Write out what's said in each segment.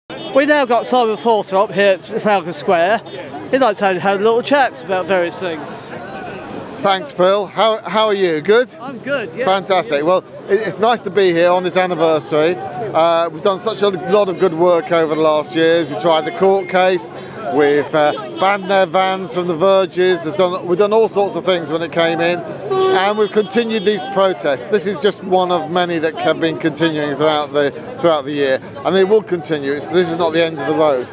We now got Simon Fawthrop here at Trafalgar Square. He'd like to have a little chat about various things. Thanks, Phil. How are you? Good? I'm good, yes. Fantastic. Well, it's nice to be here on this anniversary. We've done such a lot of good work over the last years. We tried the court case. We've banned their vans from the verges. We've done all sorts of things when it came in, and we've continued these protests. This is just one of many that have been continuing throughout the year, and they will continue. This is not the end of the road.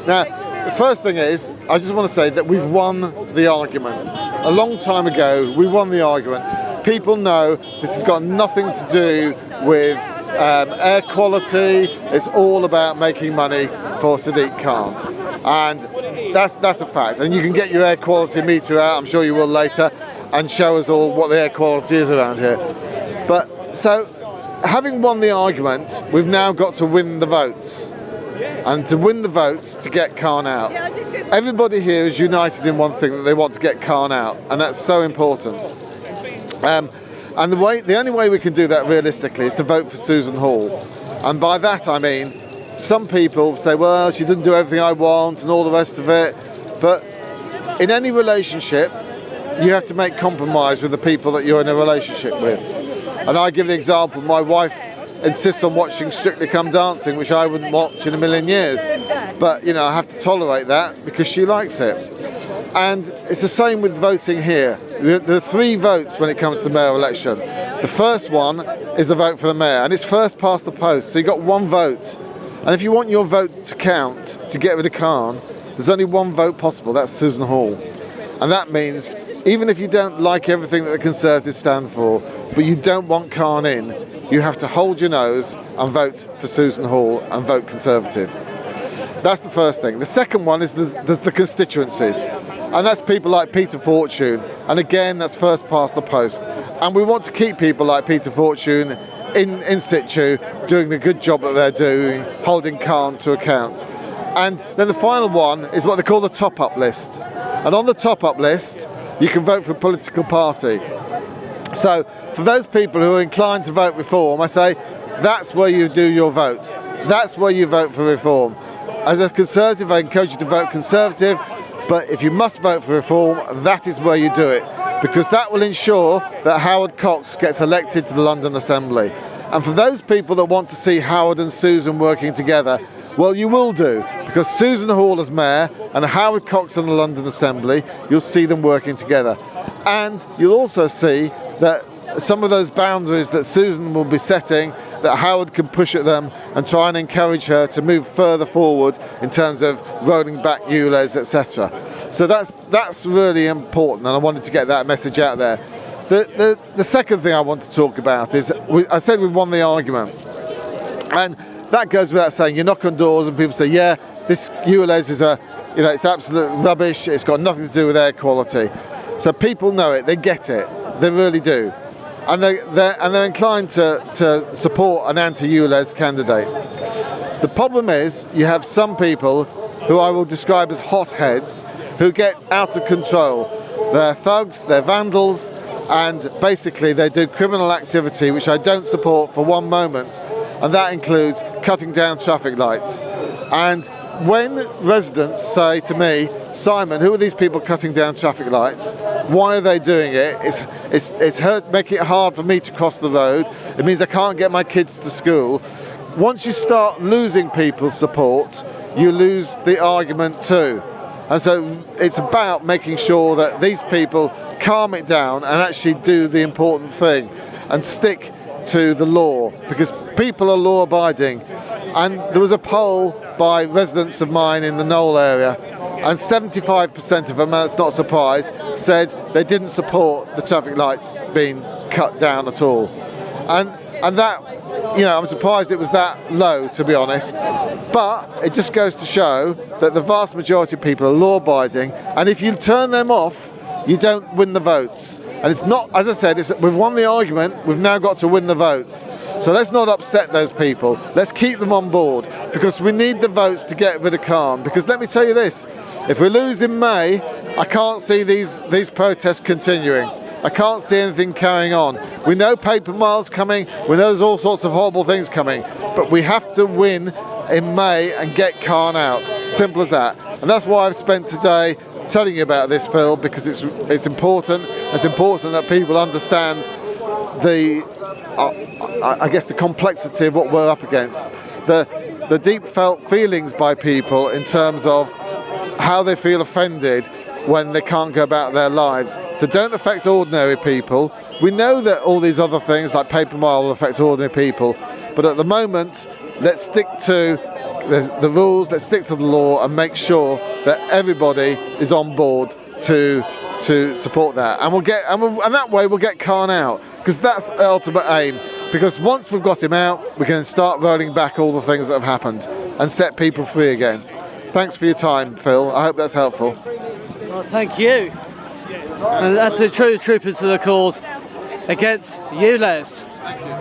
Now, the first thing is, I just want to say that we've won the argument. A long time ago, we won the argument. People know this has got nothing to do with air quality. It's all about making money for Sadiq Khan. And that's a fact. And you can get your air quality meter out, I'm sure you will later, and show us all what the air quality is around here. But so, having won the argument, we've now got to win the votes. And to win the votes, to get Khan out. Everybody here is united in one thing, that they want to get Khan out, and that's so important. And the only way we can do that realistically is to vote for Susan Hall. And by that I mean, some people say, well, she didn't do everything I want and all the rest of it. But in any relationship, you have to make compromise with the people that you're in a relationship with. And I give the example, my wife insists on watching Strictly Come Dancing, which I wouldn't watch in a million years. But, you know, I have to tolerate that because she likes it. And it's the same with voting here. There are 3 votes when it comes to the mayoral election. The first one is the vote for the mayor, and it's first past the post, so you've got 1 vote. And if you want your vote to count, to get rid of Khan, there's only 1 vote possible, that's Susan Hall. And that means, even if you don't like everything that the Conservatives stand for, but you don't want Khan in, you have to hold your nose and vote for Susan Hall and vote Conservative. That's the first thing. The second one is the constituencies. And that's people like Peter Fortune. And again, that's first past the post. And we want to keep people like Peter Fortune in situ, doing the good job that they're doing, holding Khan to account. And then the final one is what they call the top-up list. And on the top-up list, you can vote for a political party. So for those people who are inclined to vote Reform, I say that's where you do your votes. That's where you vote for Reform. As a Conservative, I encourage you to vote Conservative, but if you must vote for Reform, that is where you do it, because that will ensure that Howard Cox gets elected to the London Assembly. And for those people that want to see Howard and Susan working together, well, you will do, because Susan Hall as Mayor and Howard Cox in the London Assembly, you'll see them working together. And you'll also see that some of those boundaries that Susan will be setting, that Howard can push at them and try and encourage her to move further forward in terms of rolling back ULEZ, etc. So that's really important, and I wanted to get that message out there. The second thing I want to talk about is, I said we've won the argument, and that goes without saying. You knock on doors and people say, yeah, this ULEZ is it's absolute rubbish, it's got nothing to do with air quality. So people know it, they get it, they really do. And they're inclined to support an anti-ULEZ candidate. The problem is, you have some people who I will describe as hotheads who get out of control. They're thugs, they're vandals, and basically they do criminal activity which I don't support for one moment, and that includes cutting down traffic lights. And when residents say to me, Simon, who are these people cutting down traffic lights? Why are they doing it? It's making it hard for me to cross the road. It means I can't get my kids to school. Once you start losing people's support, you lose the argument too. And so it's about making sure that these people calm it down and actually do the important thing and stick to the law, because people are law abiding. And there was a poll by residents of mine in the Knoll area, and 75% of them, and that's not a surprise, said they didn't support the traffic lights being cut down at all. And that, I'm surprised it was that low, to be honest. But it just goes to show that the vast majority of people are law-abiding, and if you turn them off, you don't win the votes. And it's not, as I said, we've won the argument, we've now got to win the votes. So let's not upset those people. Let's keep them on board, because we need the votes to get rid of Khan. Because let me tell you this, if we lose in May, I can't see these protests continuing. I can't see anything carrying on. We know paper miles coming, we know there's all sorts of horrible things coming, but we have to win in May and get Khan out. Simple as that. And that's why I've spent today telling you about this, Phil, because it's important. It's important that people understand the I guess the complexity of what we're up against, the deep felt feelings by people in terms of how they feel offended when they can't go about their lives. So don't affect ordinary people. We know that all these other things like paper mile will affect ordinary people, but at the moment let's stick to the rules, let's stick to the law and make sure that everybody is on board to support that, and that way we'll get Khan out, because that's the ultimate aim. Because once we've got him out, we can start rolling back all the things that have happened and set people free again. Thanks for your time, Phil. I hope that's helpful. Well, thank you. And that's the true troopers to the cause against ULEZ.